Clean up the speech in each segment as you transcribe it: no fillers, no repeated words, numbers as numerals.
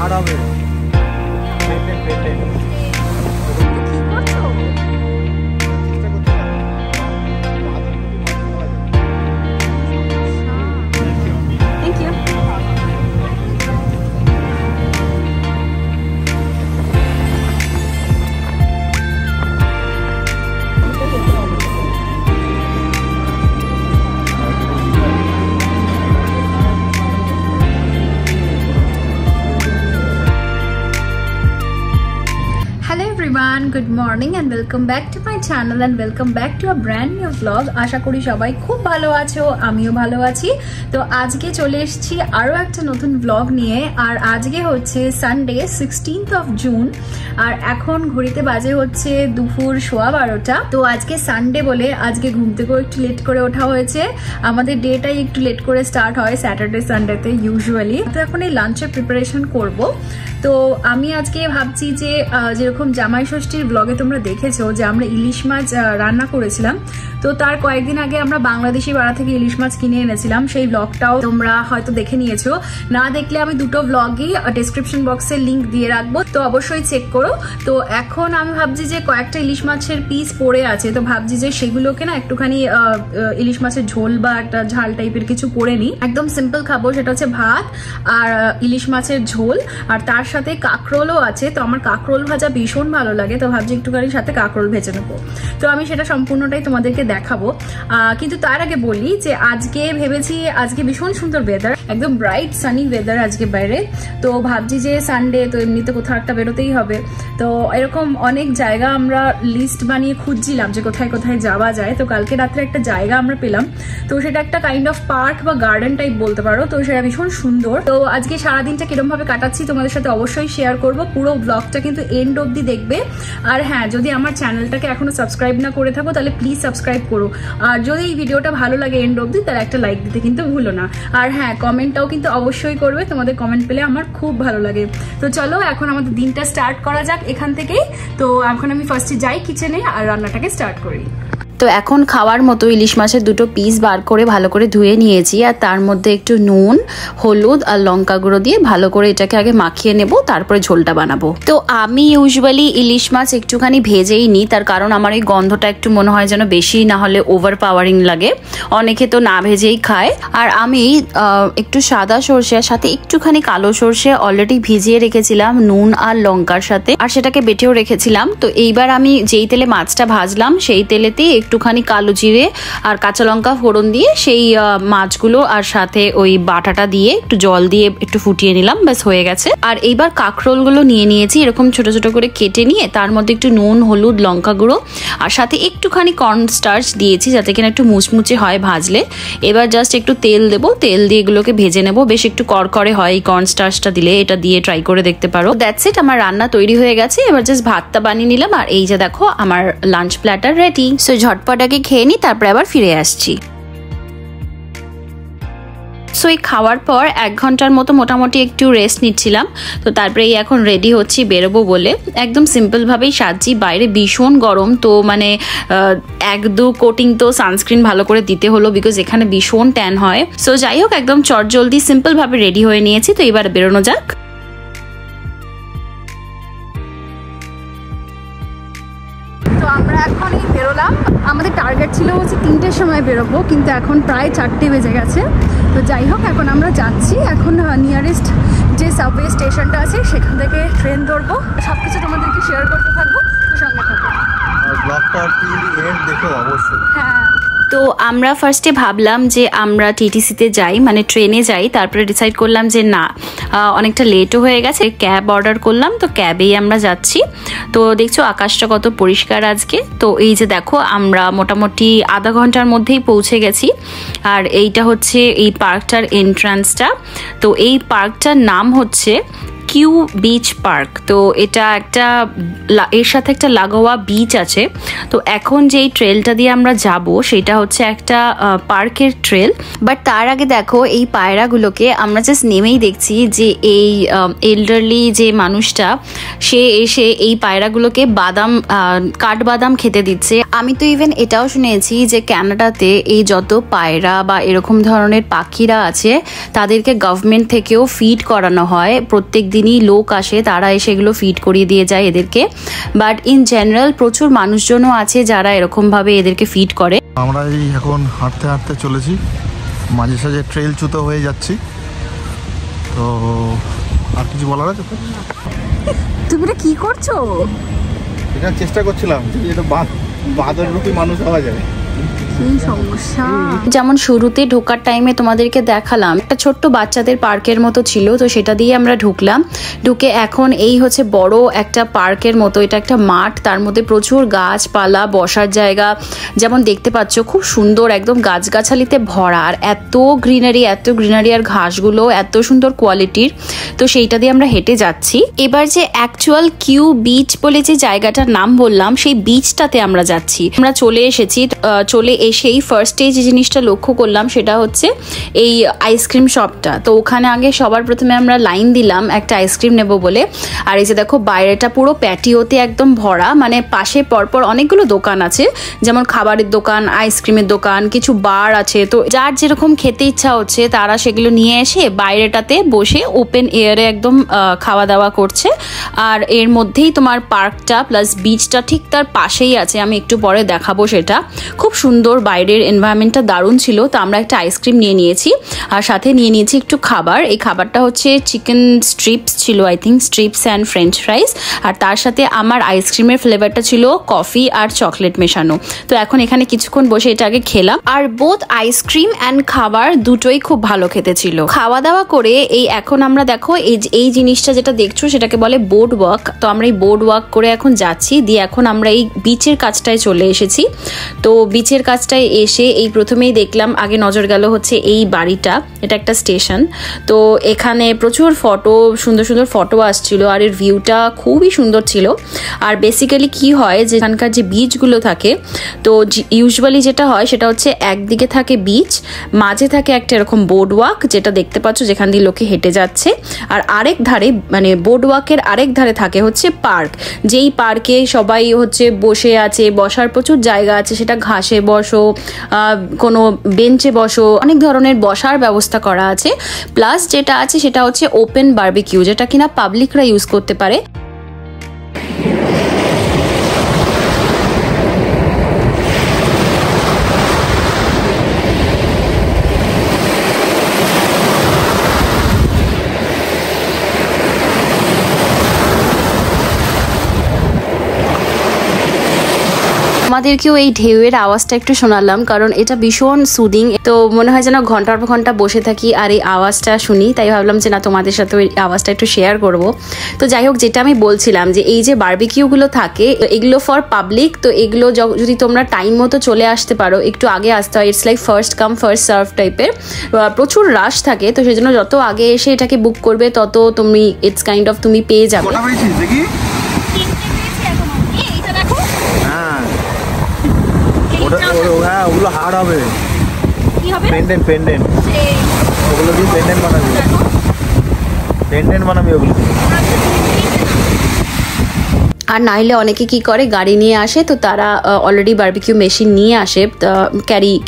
আর হবে good morning and welcome back to my channel and welcome back to a brand new blog. আশা করি সবাই খুব ভালো আছো, আমিও ভালো আছি। তো আজকে চলে এসেছি আরও একটা নতুন ব্লগ নিয়ে। আর আজকে হচ্ছে সানডে 16th of জুন, আর এখন ঘড়িতে বাজে হচ্ছে দুপুর 12:15। তো আজকে সানডে বলে আজকে ঘুম থেকেও একটু লেট করে ওঠা হয়েছে। আমাদের ডেটাই একটু লেট করে স্টার্ট হয় স্যাটারডে সানডেতে ইউজুয়ালি। তো এখন এই লাঞ্চের প্রিপারেশন করব। তো আমি আজকে ভাবছি যে যেরকম জামাই ষষ্ঠীর ব্লগে তোমরা দেখেছো যে আমরা ইলিশ মাছ রান্না করেছিলাম, তো তার কয়েকদিন আগে আমরা বাংলাদেশি পাড়া থেকে ইলিশ মাছ কিনে এনেছিলাম। সেই ব্লগটাও তোমরা হয়তো দেখে নিয়েছো, না দেখলে আমি দুটো ব্লগই ডেসক্রিপশন বক্সে লিঙ্ক দিয়ে রাখবো, তো অবশ্যই চেক করো। তো এখন আমি ভাবছি যে কয়েকটা ইলিশ মাছের পিস পড়ে আছে, তো ভাবছি যে সেগুলোকে না একটুখানি ইলিশ মাছের ঝোল বা একটা ঝাল টাইপের কিছু করে নিই। একদম সিম্পল খাবো, সেটা হচ্ছে ভাত আর ইলিশ মাছের ঝোল, আর তার সাথে কাঁকরোলও আছে। তো আমার কাঁকরোল ভাজা ভীষণ ভালো লাগে, তো ভাবছি একটুখানি সাথে কাঁকরোল ভেজে নেবো। তো আমি সেটা সম্পূর্ণটাই তোমাদেরকে দেখাবো। কিন্তু তার আগে বলি যে আজকে ভেবেছি, আজকে ভীষণ সুন্দর ওয়েদার, একদম ব্রাইট সানি ওয়েদার আজকে বাইরে। তো ভাবছি যে সানডে, তো এমনিতে কোথাও একটা বেরোতেই হবে। তো এরকম অনেক জায়গা আমরা লিস্ট বানিয়ে খুঁজছিলাম যে কোথায় কোথায় যাওয়া যায়। তো কালকে রাত্রে একটা জায়গা আমরা পেলাম, তো সেটা একটা কাইন্ড অফ পার্ক বা গার্ডেন টাইপ বলতে পারো। তো সেটা ভীষণ সুন্দর। তো আজকে সারাদিনটা কিরম ভাবে কাটাচ্ছি তোমাদের সাথে অবশ্যই শেয়ার করব। পুরো ব্লগটা কিন্তু এন্ড অবধি দেখবে। আর হ্যাঁ, যদি আমার চ্যানেলটাকে এখনো সাবস্ক্রাইব না করে থাকো তাহলে প্লিজ সাবস্ক্রাইব করো। আর যদি এই ভিডিওটা ভালো লাগে এন্ড অবধি, তাহলে একটা লাইক দিতে কিন্তু ভুলো না। আর হ্যাঁ, কমেন্টটাও কিন্তু অবশ্যই করবে, তোমাদের কমেন্ট পেলে আমার খুব ভালো লাগে। তো চলো এখন আমাদের দিনটা স্টার্ট করা যাক এখান থেকেই। তো এখন আমি ফার্স্টে যাই কিচেনে আর রান্নাটাকে স্টার্ট করি। তো এখন খাওয়ার মতো ইলিশ মাছের দুটো পিস বার করে ভালো করে ধুয়ে নিয়েছি, আর তার মধ্যে একটু নুন, হলুদ আর লঙ্কা গুঁড়ো দিয়ে ভালো করে এটাকে আগে মাখিয়ে নেব, তারপরে ঝোলটা বানাবো। তো আমি ইউজুয়ালি ইলিশ মাছ একটুখানি ভেজেই নিই, তার কারণ আমার এই গন্ধটা একটু মনে হয় যেন বেশি না হলে ওভার পাওয়ারিং লাগে। অনেকে তো না ভেজেই খায়। আর আমি একটু সাদা সর্ষের সাথে একটুখানি কালো সর্ষে অলরেডি ভিজিয়ে রেখেছিলাম নুন আর লঙ্কার সাথে, আর সেটাকে বেটেও রেখেছিলাম। তো এইবার আমি যেই তেলে মাছটা ভাজলাম সেই তেলেতেই একটুখানি কালো জিরে আর কাঁচা লঙ্কা ফোড়ন দিয়ে সেই মাছগুলো আর সাথে ওই বাটাটা দিয়ে একটু জল দিয়ে একটু ফুটিয়ে নিলাম, ব্যাস হয়ে গেছে। আর এইবার কাঁকরোলগুলো নিয়ে নিয়েছি এরকম ছোট ছোট করে কেটে নিয়ে, তার মধ্যে একটু নুন, হলুদ, লঙ্কা গুঁড়ো আর সাথে একটুখানি কর্ন স্টার্চ দিয়েছি যাতে কিনা একটু মুচমুচে হয় ভাজলে। এবার জাস্ট একটু তেল দেবো, তেল দিয়ে এগুলোকে ভেজে নেবো, বেশ একটু করকরে হয় এই কর্ন স্টার্চটা দিলে। এটা দিয়ে ট্রাই করে দেখতে পারো। দ্যাটস ইট, আমার রান্না তৈরি হয়ে গেছে। এবার জাস্ট ভাতটা বানিয়ে নিলাম, আর এই যে দেখো আমার লাঞ্চ প্ল্যাটার রেডি। সো ঝটপটাকে খেয়ে নিই, তারপরে আবার ফিরে আসছি। সো এই খাওয়ার পর 1 ঘন্টার মতো মোটামুটি একটু রেস্ট নিচ্ছিলাম। তো তারপরে এখন রেডি হচ্ছি বেরোবো বলে। একদম সিম্পলভাবেই সাজছি, বাইরে ভীষণ গরম। তো মানে 1-2 কোটিং তো সানস্ক্রিন ভালো করে দিতে হলো, বিকজ এখানে ভীষণ ট্যান হয়। সো যাই হোক, একদম চটজলদি সিম্পলভাবে রেডি হয়ে নিয়েছি। তো এবার বেরোনো যাক। তো আমরা এখনই বেরোলাম। আমাদের টার্গেট ছিল হচ্ছে 3টের সময় বেরোবো, কিন্তু এখন প্রায় 4টে বেজে গেছে। তো যাই হোক, এখন আমরা যাচ্ছি। এখন নিয়ারেস্ট যে সাবওয়ে স্টেশনটা আছে সেখান থেকে ট্রেন ধরবো। সব কিছু তোমাদেরকে শেয়ার করতে থাকবো, সঙ্গে থাকবো। হ্যাঁ, তো আমরা ফার্স্টে ভাবলাম যে আমরা টিটিসিতে যাই, মানে ট্রেনে যাই। তারপরে ডিসাইড করলাম যে না, অনেকটা লেটও হয়ে গেছে, ক্যাব অর্ডার করলাম। তো ক্যাবেই আমরা যাচ্ছি। তো দেখছো আকাশটা কত পরিষ্কার আজকে। তো এই যে দেখো, আমরা মোটামুটি আধা ঘন্টার মধ্যেই পৌঁছে গেছি। আর এইটা হচ্ছে এই পার্কটার এন্ট্রান্সটা। তো এই পার্কটার নাম হচ্ছে কিউ বিচ পার্ক। তো এটা একটা, এর সাথে একটা লাগোয়া বিচ আছে। তো এখন যেই ট্রেলটা দিয়ে আমরা যাব সেটা হচ্ছে একটা পার্কের ট্রেল। বাট তার আগে দেখো, এই পায়রাগুলোকে আমরা জাস্ট নেমেই দেখছি যে এই এল্ডারলি যে মানুষটা, সে এসে এই পায়রাগুলোকে কাঠবাদাম খেতে দিচ্ছে। আমি তো ইভেন এটাও শুনেছি যে কানাডাতে এই যত পায়রা বা এরকম ধরনের পাখিরা আছে তাদেরকে গভর্নমেন্ট থেকেও ফিড করানো হয় প্রত্যেক দিন একদিনই লোক আসে, তারা এসে এগুলো ফিড করিয়ে দিয়ে যায় এদেরকে। বাট ইন জেনারেল প্রচুর মানুষজনও আছে যারা এরকমভাবে এদেরকে ফিড করে। আমরা এই এখন হাঁটতে হাঁটতে চলেছি, মাঝে সাঝে ট্রেল চ্যুত হয়ে যাচ্ছি। তো আর কিছু বলার আছে? তুমি এটা কি করছো? এটা চেষ্টা করছিলাম যে এটা বাঁদর রূপী মানুষ হওয়া যায়। যেমন শুরুতে ঢোকার টাইমে তোমাদেরকে দেখালাম একটা ছোট্ট বাচ্চাদের পার্কের মতো ছিল, তো সেটা দিয়ে আমরা ঢুকলাম। ঢুকে এখন এই হচ্ছে বড় একটা পার্কের মতো, এটা একটা মাঠ, তার মধ্যে প্রচুর গাছপালা, বসার জায়গা যেমন দেখতে পাচ্ছ, খুব সুন্দর একদম গাছগাছালিতে ভরা, আর এত গ্রিনারি আর ঘাসগুলো এত সুন্দর কোয়ালিটির। তো সেইটা দিয়ে আমরা হেঁটে যাচ্ছি। এবার যে অ্যাকচুয়াল কিউ বিচ বলে যে জায়গাটার নাম বললাম, সেই বিচটাতে আমরা যাচ্ছি। আমরা চলে এসেছি। চলে এসেই ফার্স্টে যে জিনিসটা লক্ষ্য করলাম সেটা হচ্ছে এই আইসক্রিম শপটা। তো ওখানে আগে সবার প্রথমে আমরা লাইন দিলাম একটা আইসক্রিম নেব বলে। আর এই যে দেখো বাইরেটা পুরো প্যাটিওতে একদম ভরা, মানে পাশে পরপর অনেকগুলো দোকান আছে, যেমন খাবারের দোকান, আইসক্রিমের দোকান, কিছু বার আছে। তো যার যেরকম খেতে ইচ্ছা হচ্ছে তারা সেগুলো নিয়ে এসে বাইরেটাতে বসে ওপেন এয়ারে একদম খাওয়া দাওয়া করছে। আর এর মধ্যেই তোমার পার্কটা প্লাস বিচটা ঠিক তার পাশেই আছে, আমি একটু পরে দেখাবো সেটা। খুব সুন্দর, বাইরের এনভায়রনমেন্টটা দারুণ ছিল। তো আমরা একটা আইসক্রিম নিয়ে নিয়েছি আর সাথে নিয়ে নিয়েছি একটু খাবার। এই খাবারটা হচ্ছে চিকেন স্ট্রিপস ছিল, I think strips and French fries. আর তার সাথে আমার আইসক্রিমের ফ্লেভারটা ছিল কফি আর চকলেট মেশানো। তো এখন এখানে কিছুক্ষণ বসে এটা আগে খেলাম। আর বোথ আইসক্রিম অ্যান্ড খাবার দুটোই খুব ভালো খেতে ছিল। খাওয়া দাওয়া করে এই এখন আমরা দেখো এই জিনিসটা যেটা দেখছো সেটাকে বলে বোর্ড ওয়াক। তো আমরা এই বোর্ড ওয়াক করে এখন যাচ্ছি, দিয়ে এখন আমরা এই বিচের কাছটায় চলে এসেছি। তো বিচের কাছটায় এসে এই প্রথমেই দেখলাম, আগে নজর গেল হচ্ছে এই বাড়িটা, এটা একটা স্টেশন। তো এখানে প্রচুর সুন্দর সুন্দর ফটো আসছিল, আর এর ভিউটা খুবই সুন্দর ছিল। আর বেসিক্যালি কি হয় যে এখানকার যে বিচগুলো থাকে, তো ইউজুয়ালি যেটা হয় সেটা হচ্ছে একদিকে থাকে বিচ, মাঝে থাকে একটা এরকম বোর্ড ওয়াক যেটা দেখতে পাচ্ছ, যেখান দিয়ে লোকে হেঁটে যাচ্ছে। আর আরেক ধারে, মানে বোর্ড ওয়াকের আরেক ধারে থাকে হচ্ছে পার্ক, যেই পার্কে সবাই হচ্ছে বসে আছে, বসার প্রচুর জায়গা আছে, সেটা ঘাসে বসো, কোনো বেঞ্চে বসো, অনেক ধরনের বসার ব্যবস্থা করা আছে। প্লাস যেটা আছে সেটা হচ্ছে ওপেন বারবিকিউ, যেটা কিনা পাবলিকরা ইউজ করতে পারে। আমাদেরকেও এই ঢেউয়ের আওয়াজটা একটু শোনালাম, কারণ এটা ভীষণ সুদিং। তো মনে হয় যেন ঘন্টার পর ঘন্টা বসে থাকি আর এই আওয়াজটা শুনি, তাই ভাবলাম যে না, তোমাদের সাথে ওই আওয়াজটা একটু শেয়ার করব। তো যাই হোক, যেটা আমি বলছিলাম যে এই যে বারবিকিউগুলো থাকে এগুলো ফর পাবলিক। তো এগুলো যদি তোমরা টাইম মতো চলে আসতে পারো, একটু আগে আসতে হয়, it's like first come first serve টাইপের, প্রচুর রাশ থাকে। তো সেই জন্য যত আগে এসে এটাকে বুক করবে তত তুমি ইটস কাইন্ড অফ তুমি পেয়ে যাবে। হ্যাঁ, ওগুলো হার্ড হবে। পেন্ডেন্ট ওগুলো দিয়ে পেন্ডেন্ট বানাবি ওগুলো। আর নাইলে অনেকে কি করে, গাড়ি নিয়ে আসে, তো তারা অলরেডি বারবিকিউ মেশিন নিয়ে আসে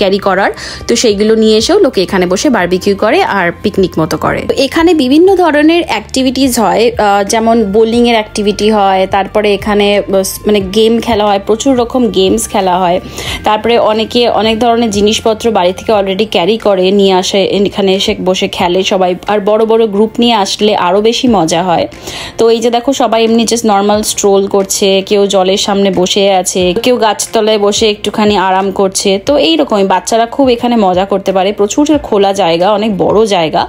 ক্যারি করার। তো সেইগুলো নিয়ে এসেও লোকে এখানে বসে বারবিকিউ করে আর পিকনিক মতো করে। তো এখানে বিভিন্ন ধরনের অ্যাক্টিভিটিস হয়, যেমন বোলিং এর অ্যাক্টিভিটি হয়, তারপরে এখানে মানে গেম খেলা হয়, প্রচুর রকম গেমস খেলা হয়। তারপরে অনেকে অনেক ধরনের জিনিসপত্র বাড়ি থেকে অলরেডি ক্যারি করে নিয়ে আসে, এখানে এসে বসে খেলে সবাই। আর বড় বড় গ্রুপ নিয়ে আসলে আরও বেশি মজা হয়। তো এই যে দেখো, সবাই এমনি জাস্ট নর্মাল স্ট্রোল করছে, কেউ জলের সামনে বসে আছে, কেউ গাছতলায় বসে একটুখানি আরাম করছে। তো এইরকমই বাচ্চারা খুব এখানে মজা করতে পারে, প্রচুর খোলা জায়গা, অনেক বড় জায়গা,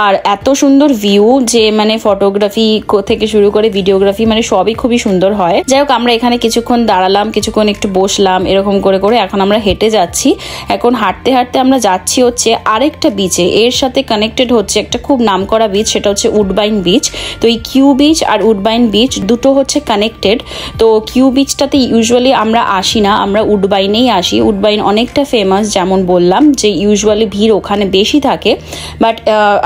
আর এত সুন্দর ভিউ যে মানে ফটোগ্রাফি থেকে শুরু করে ভিডিওগ্রাফি মানে সবই খুবই সুন্দর হয়। যাই হোক, আমরা এখানে কিছুক্ষণ দাঁড়ালাম, কিছুক্ষণ একটু বসলাম, এরকম করে করে এখন আমরা হেঁটে যাচ্ছি। এখন হাঁটতে হাঁটতে আমরা যাচ্ছি হচ্ছে আরেকটা বিচে, এর সাথে কানেক্টেড হচ্ছে একটা খুব নামকরা বিচ, সেটা হচ্ছে উডবাইন বিচ। তো এই কিউ বিচ আর উডবাইন বিচ দুটো হচ্ছে কানেক্টেড কানেক্টেড। তো কিউ বিচটাতে ইউজুয়ালি আমরা আসি না, আমরা উডবাইনেই আসি। উডবাইন অনেকটা ফেমাস, যেমন বললাম যে ইউজুয়ালি ভিড় ওখানে বেশি থাকে, বাট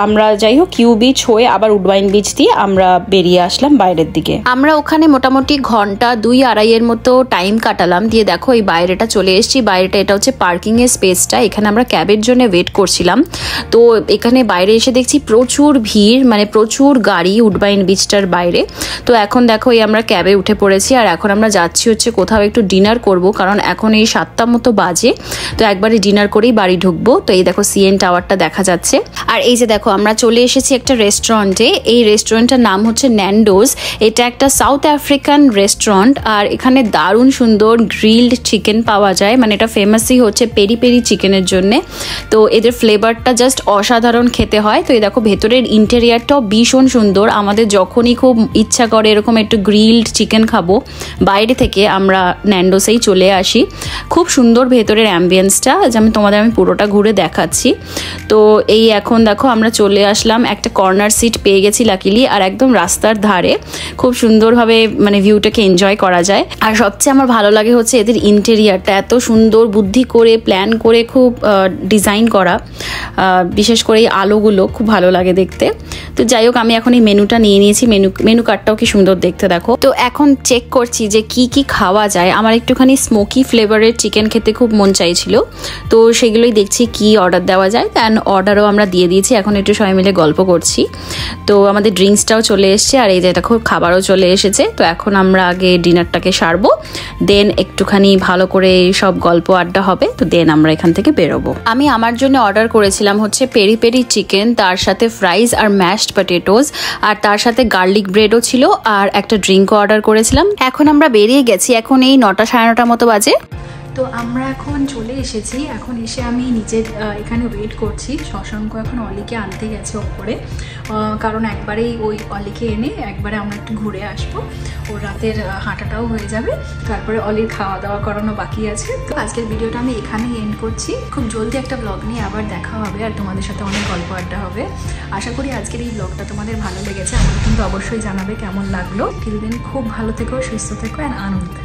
আমরা যাই হোক কিউ বিচ হয়ে আবার উডবাইন বিচ দিয়ে আমরা বেরিয়ে আসলাম বাইরের দিকে। আমরা ওখানে মোটামুটি ঘন্টা 2-2.5 মতো টাইম কাটালাম। দিয়ে দেখো এই বাইরেটা চলে এসেছি। বাইরেটা এটা হচ্ছে পার্কিং এর স্পেসটা, এখানে আমরা ক্যাবের জন্য ওয়েট করছিলাম। তো এখানে বাইরে এসে দেখছি প্রচুর ভিড়, মানে প্রচুর গাড়ি উডবাইন বিচটার বাইরে। তো এখন দেখো এই আমরা ক্যাবে উঠে পড়েছি, আর এখন আমরা যাচ্ছি হচ্ছে কোথাও একটু ডিনার করব, কারণ এখন এই 7টা মতো বাজে। তো একবারে ডিনার করেই বাড়ি ঢুকবো। তো এই দেখো সিএন টাওয়ারটা দেখা যাচ্ছে। আর এই যে দেখো আমরা চলে এসেছি একটা রেস্টুরেন্টে। এই রেস্টুরেন্টটার নাম হচ্ছে ন্যান্ডোজ। এটা একটা সাউথ আফ্রিকান রেস্টুরেন্ট, আর এখানে দারুণ সুন্দর গ্রিলড চিকেন পাওয়া যায়। মানে এটা ফেমাসই হচ্ছে পেরি পেরি চিকেনের জন্যে। তো এদের ফ্লেভারটা জাস্ট অসাধারণ খেতে হয়। তো এই দেখো ভেতরের ইন্টেরিয়ারটাও ভীষণ সুন্দর। আমাদের যখনই খুব ইচ্ছা করে এরকম একটু গ্রিলড চিকেন খাবো বাইরে থেকে, আমরা ন্যান্ডোসেই চলে আসি। খুব সুন্দর ভেতরের অ্যাম্বিয়েন্সটা, যেমন তোমাদের আমি পুরোটা ঘুরে দেখাচ্ছি। তো এই এখন দেখো আমরা চলে আসলাম, একটা কর্নার সিট পেয়ে গেছি লাকিলি, আর একদম রাস্তার ধারে খুব সুন্দরভাবে মানে ভিউটাকে এনজয় করা যায়। আর সবচেয়ে আমার ভালো লাগে হচ্ছে এদের ইন্টেরিয়ারটা এত সুন্দর বুদ্ধি করে প্ল্যান করে খুব ডিজাইন করা, বিশেষ করে এই আলোগুলো খুব ভালো লাগে দেখতে। তো যাই হোক আমি এখন এই মেনুটা নিয়ে নিয়েছি। মেনু কার্ডটাও কি সুন্দর দেখতে দেখো। তো এখন চেক করছি যে কি কি খাওয়া যায়। আমার একটুখানি স্মোকি ফ্লেভারের চিকেন খেতে খুব মন চাইছিল, তো সেগুলোই দেখছি কি অর্ডার দেওয়া যায়। দেন অর্ডারও আমরা দিয়ে দিয়েছি, এখন একটু সবাই মিলে গল্প করছি। তো আমাদের ড্রিঙ্কসটাও চলে এসছে, আর এই যে দেখো খাবারও চলে এসেছে। তো এখন আমরা আগে ডিনারটাকে সারবো, দেন একটুখানি ভালো করে সব গল্প আড্ডা হবে। তো দেন আমরা এখান থেকে বেরোবো। আমি আমার জন্য অর্ডার করেছিলাম হচ্ছে পেরি পেরি চিকেন, তার সাথে ফ্রাইজ আর ম্যাশড পটেটোস, আর তার সাথে গার্লিক ব্রেডও ছিল, আর একটা ড্রিঙ্কও অর্ডার করেছিলাম। এখন আমরা বেরিয়ে গেছি, এখন এই 9টা সাড়ে 9টা মতো বাজে। তো আমরা এখন চলে এসেছি। এখন এসে আমি নিচে এখানে ওয়েট করছি। শশাঙ্ক এখন অলিকে আনতে গেছে ওপরে, কারণ একবারেই ওই অলিকে এনে একবারে আমরা একটু ঘুরে আসবো। ওর রাতের হাঁটাটাও হয়ে যাবে, তারপরে অলির খাওয়া দাওয়া করানো বাকি আছে। তো আজকের ভিডিওটা আমি এখানেই এন্ড করছি। খুব জলদি একটা ব্লগ নিয়ে আবার দেখা হবে, আর তোমাদের সাথে অনেক গল্প আড্ডা হবে। আশা করি আজকের এই ব্লগটা তোমাদের ভালো লেগেছে। আমাকে কিন্তু অবশ্যই জানাবে কেমন লাগলো। টিল দিন খুব ভালো থেকো, সুস্থ থেকো অ্যান্ড আনন্দ।